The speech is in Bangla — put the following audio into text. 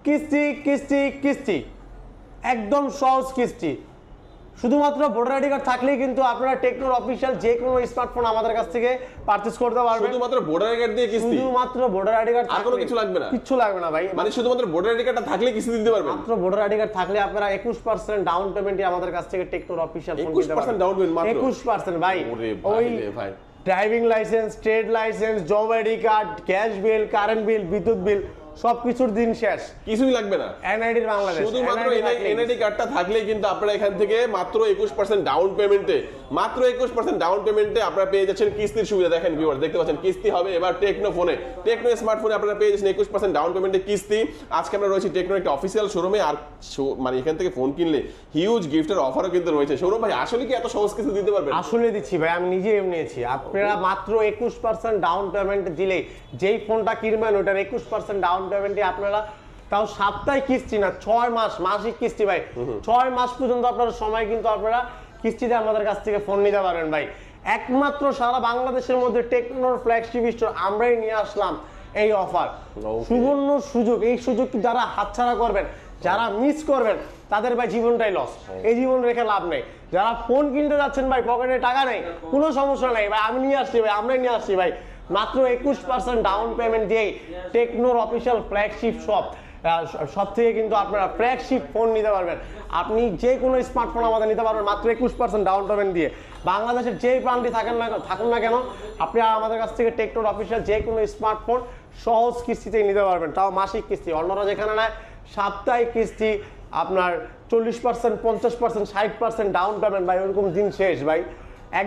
কিস্তি কিস্তি কিস্তি, একদম সহজ কিস্তি। শুধুমাত্র ভোটার আইডি কার্ড থাকলেই কিন্তু আপনারা টেকনোর অফিসিয়াল যে কোনো স্মার্টফোন আমাদের কাছ থেকে পারচেজ করতে পারবেন। শুধুমাত্র ভোটার আইডি কার্ড দিয়ে কিস্তি? শুধুমাত্র ভোটার আইডি কার্ড, আর কোনো কিছু লাগবে না? কিছু লাগবে না ভাই, মানে শুধুমাত্র ভোটার আইডি কার্ডটা থাকলে কিস্তি দিতে পারবেন? মাত্র ভোটার আইডি কার্ড থাকলে আপনারা 21% ডাউন পেমেন্টে আমাদের কাছ থেকে টেকনোর অফিসিয়াল ফোন নিতে পারবেন। 21% ডাউন পেমেন্ট মাত্র? 21% ভাই। ওরে ভাই রে ভাই, driving licence, trade licence, job ID card, gas bill, current bill, বিদ্যুৎ বিল, সবকিছুর দিন শেষ, কিছুই লাগবে না। এনআইডি বাংলাদেশ, শুধুমাত্র এনআইডি কার্ডটা থাকলেই কিন্তু আপনারা এখান থেকে মাত্র 21% ডাউন পেমেন্টে, মাত্র 21% ডাউন পেমেন্টে আপনারা পেয়ে যাচ্ছেন কিস্তির সুবিধা। দেখেন ভিউয়ার, দেখতে পাচ্ছেন কিস্তি হবে এবার টেকনো ফোনে, টেকনো স্মার্টফোনে আপনারা পেয়ে যাচ্ছেন 21% ডাউন পেমেন্টে কিস্তি। আজকে আমরা রয়েছি টেকনোর একটা অফিসিয়াল শোরুমে, আর মানে এখান থেকে ফোন কিনলে হিউজ গিফটের অফারও কিন্তু রয়েছে। সৌরভ ভাই, আসলে কি এত সহজ কিস্তি দিতে পারবেন? আসলে দিচ্ছি ভাই, আমি নিজে নিয়েছি। আপনারা মাত্র 21% ডাউন পেমেন্ট দিলেই যেই ফোনটা কিনবেন ওটার 21% ডাউন পেমেন্টে আপনারা, তাও সাপ্তাহিক কিস্তি না, 6 মাস মাসিক কিস্তি ভাই। 6 মাস পর্যন্ত আপনারা সময় কিন্তু আপনারা কিস্তিতে আমাদের কাছ থেকে ফোন নিতে পারবেন ভাই। একমাত্র সারা বাংলাদেশের মধ্যে টেকনোর ফ্ল্যাগশিপ স্টোর আমরাই নিয়ে আসলাম এই অফার, সুবর্ণ সুযোগ। এই সুযোগ যারা হাতছাড়া করবেন, যারা মিস করবেন, তাদের ভাই জীবনটাই লস। এই জীবন রেখে লাভ নেই। যারা ফোন কিনতে যাচ্ছেন ভাই, পকেটে টাকা নেই, কোনো সমস্যা নেই ভাই, আমি নিয়ে আসছি ভাই, আমরাই নিয়ে আসছি ভাই। মাত্র 21% ডাউন পেমেন্ট দিয়েই টেকনোর অফিসিয়াল ফ্ল্যাগশিপ সব থেকে কিন্তু আপনারা ফ্ল্যাগশিপ ফোন নিতে পারবেন। আপনি যে কোনো স্মার্টফোন আমাদের নিতে পারবেন মাত্র 21% ডাউন পেমেন্ট দিয়ে। বাংলাদেশের যেই প্রান্তে থাকুন না কেন, আপনি আমাদের কাছ থেকে টেকনোর অফিসিয়াল যে কোনো স্মার্টফোন সহজ কিস্তিতেই নিতে পারবেন, তাও মাসিক কিস্তি। অন্যরা যেখানে নেয় সাপ্তাহিক কিস্তি, আপনার 40%, 50%, 60% ডাউন পেমেন্ট ভাই, ওরকম দিন শেষ ভাই।